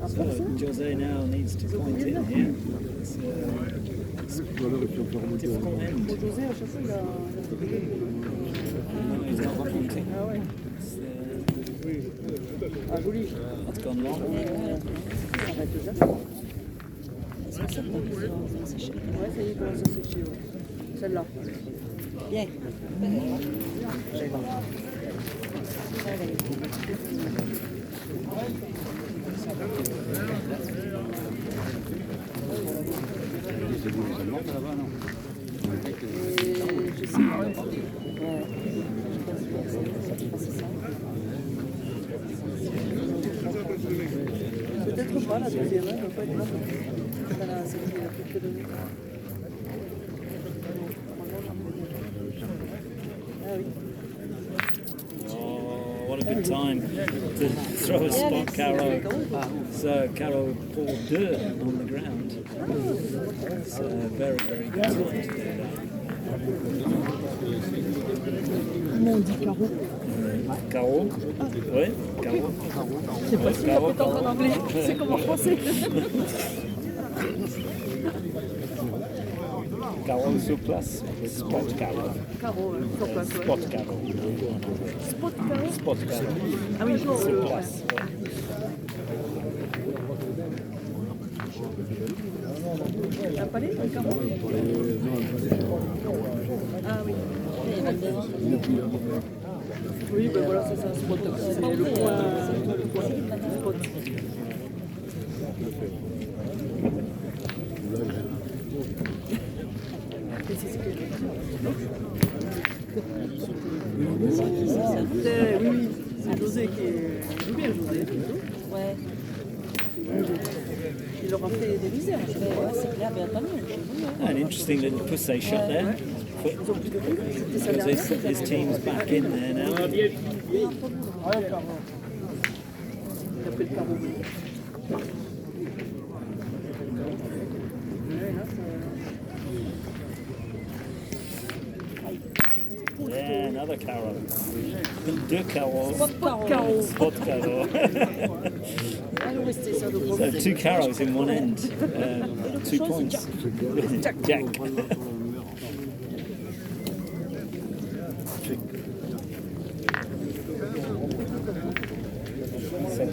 So Jose now needs to point in here. It's a difficult end. José, à chaque fois, il a No, he's not pointing. Ah ouais. It's, Ah, joli. that's gone wrong. Arrête déjà. Ouais, ça y est, il commence à sécher. Ouais. Celle-là. Bien. C'est vous les Allemands là-bas, non? Je sais pas. Ouais. Peut-être pas la deuxième, elle ne va pas être bonne. Celle qui a plus que donné. Ah oui. Oh, what a good time to throw a spot carrow. So carrow poured dirt on the ground. It's a very, very good time to do that. Comment on dit carreau? Carreau? Oui, carreau. C'est pas si la pétanque en anglais, c'est comme en français. Carreau sur place. Spot carreau. Carreau, sur place. Ouais. Spot carreau. Spot carreau? Spot carreau. Ah oui, Sur place. Un palais, un carreau? Ah oui. Oui, ben voilà, c'est ça, spot. C'est le point. Spot. Oui, c'est José qui est. Bien José. Ouais. Il leur a fait des misères. Ouais, c'est clair, mais pas mieux. An interesting little pussy shot there. His team's back in there now. Il a fait le carreau. Yeah, another carrow. Deux carrows. Spot carreau. Spot carrow. So 2 carrows in one end. 2 points. Jack.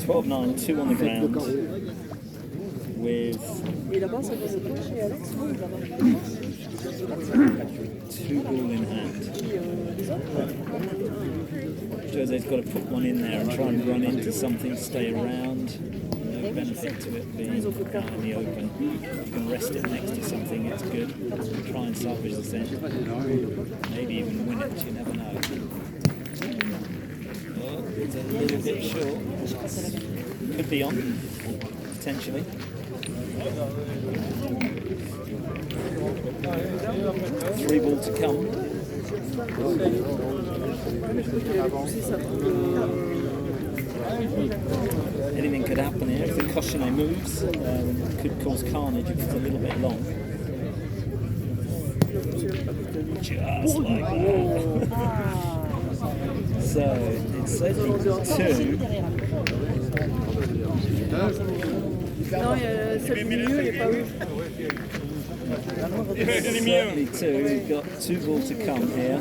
12-9, 2 on the ground with Et là-bas, ça doit se chez Alex, ou là-bas 2 ball in hand. Jose's got to put one in there and try and run into something, stay around. No benefit to it being out in the open. You can rest it next to something, it's good. Try and salvage the scent. Maybe even win it, you never know. Oh, it's a little bit short. Could be on, potentially. 3 ball to come. Anything could happen here. If the cochonnet moves, could cause carnage if it's a little bit long. Just like that. So it's 2. Non, celle du milieu, il n'est pas ouf. Certainly 2. We've got 2 ball to come here.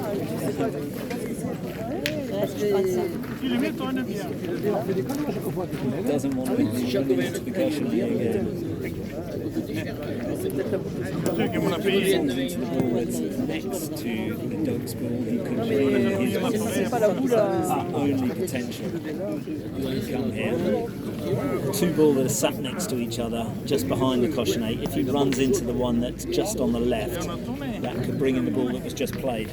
Doesn't want to be running into the cochonnet again. Into the ball that's next to the dog's ball, he could only potential. Come here. 2 ball that are sat next to each other, just behind the cochonnet. If he runs into the one that's just on the left, that could bring in the ball that was just played.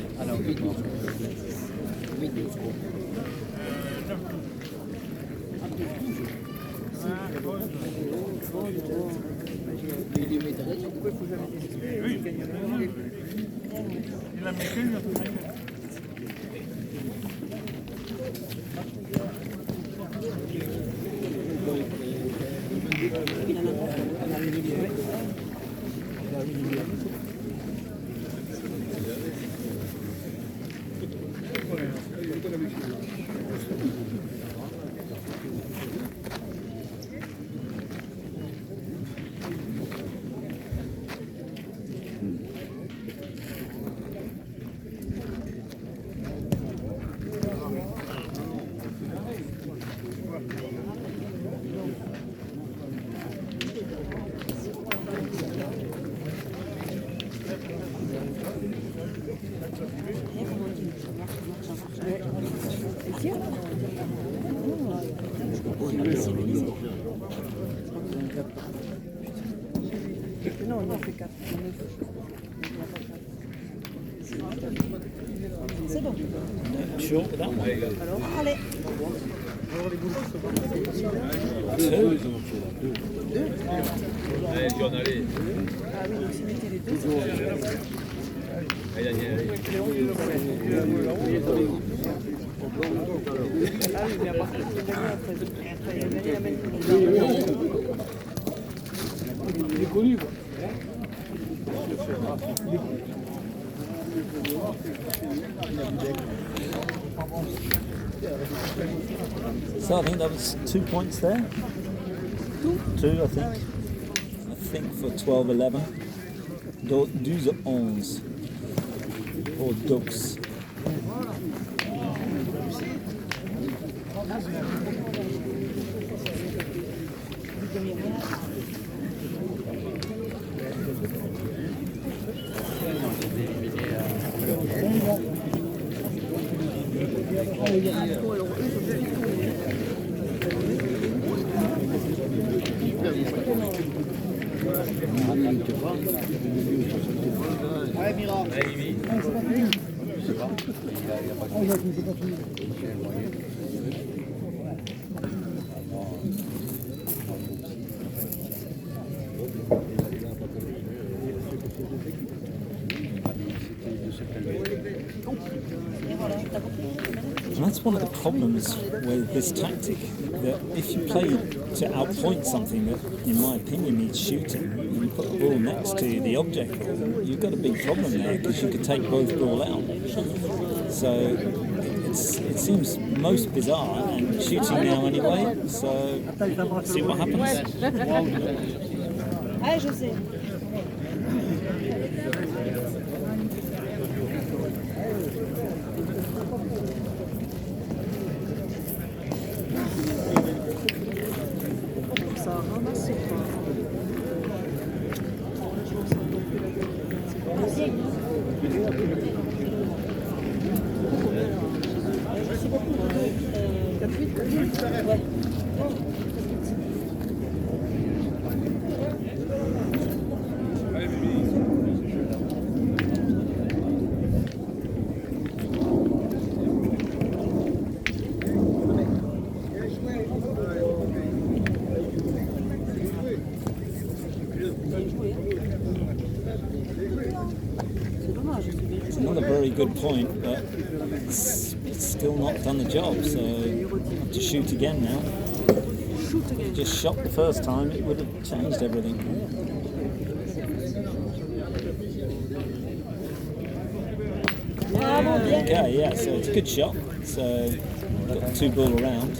Non, on a fait 4. C'est bon. Sure with that one. Alors, allez. 2. Allez, John, allez. Ah oui, donc si vous mettez les deux, c'est Allez, allez, allez. Ah oui, mais à partir de gagner après. Après, il a gagné la même. Il est connu, quoi. So I think that was 2 points there. 2, I think. I think for 12-11. 12-11 pour Daux. Ouais, Mira. And that's one of the problems with this tactic, that if you play to outpoint something that, in my opinion, needs shooting, and you put the ball next to the object ball, you've got a big problem there because you could take both ball out. So it seems most bizarre, and shooting now anyway, so see what happens. Ah, je sais. ramasser quoi. C'est beaucoup. 4-8 ouais. Not a very good point, but it's still not done the job, so I have to shoot again now. Shoot again. Just shot the first time, it would have changed everything. Okay, yeah, so it's a good shot. So got 2 ball around.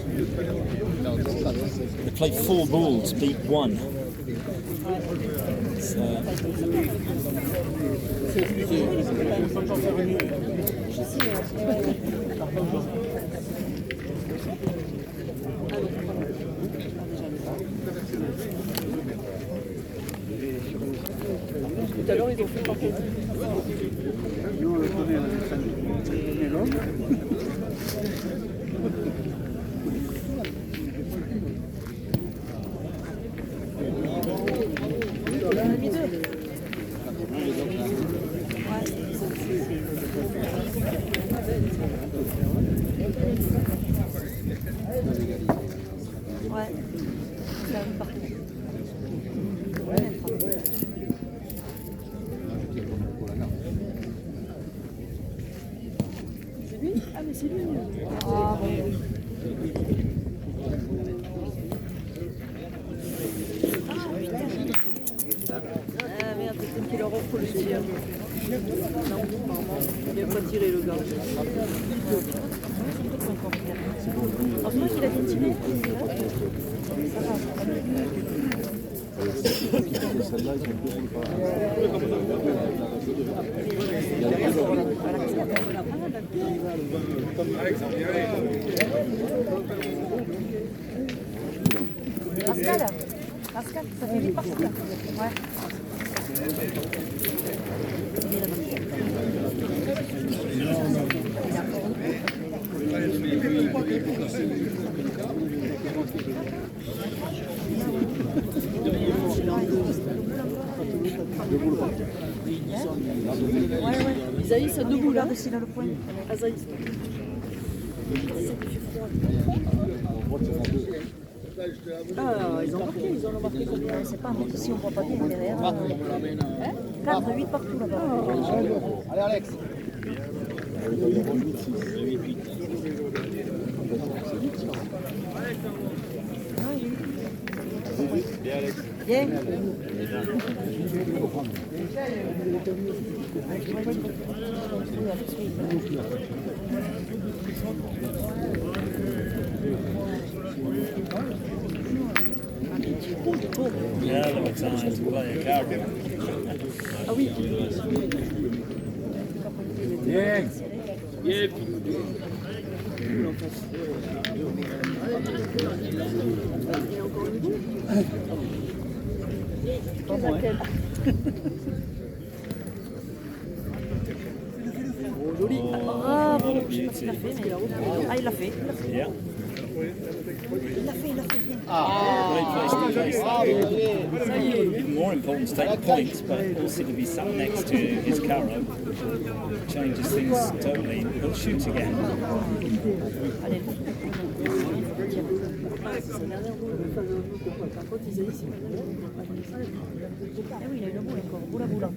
They played 4 balls, beat 1. So Tout à l'heure, ils ont fait partie. Nous, on le connaît, on connaît l'homme. On a mis 2. Ouais, c'est la même partie. C'est lui? Ah mais c'est lui. Ah bon. Ah merde, peut-être qu'il leur offre le tir. Non, apparemment, il n'a pas tiré le gars. En fait, il a bien tiré. Ça va. Celle-là, ils ont Pascal, Pascal, ça fait 8 parties là. Ouais. Isaïe, ça debout là. Là-dessus, là, le point. Azaï. Ah, ils ont marqué combien? Je sais pas, mais ici on voit pas bien derrière. 4, 8 partout là-bas. Allez, Alex. Bien. yeah, there were times to play a carry. Ah oui. Bien. Pas moi. Oh, joli. Ah, bon, je sais pas s'il l'a fait, mais ah, il l'a fait. Yeah. Il l'a fait bien. Great place to place. Ça y est. Even more important to take points, but also to be sat next to his carro changes things totally. He'll shoot again. Allez. Par contre, Isaïe, c'est pas mal. Ah oui, il a eu le boule encore. Boula boula.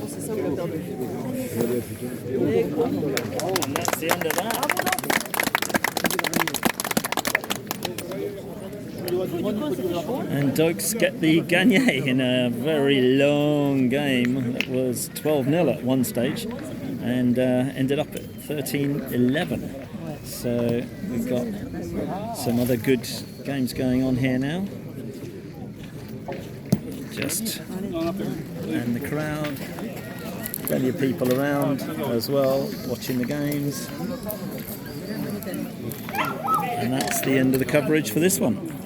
C'est ça, on a perdu. And that's the end of that. And Dokes get the gagne in a very long game. That was 12-0 at one stage and ended up at 13-11. So we've got some other good games going on here now. And the crowd Plenty of people around as well, watching the games. And that's the end of the coverage for this one.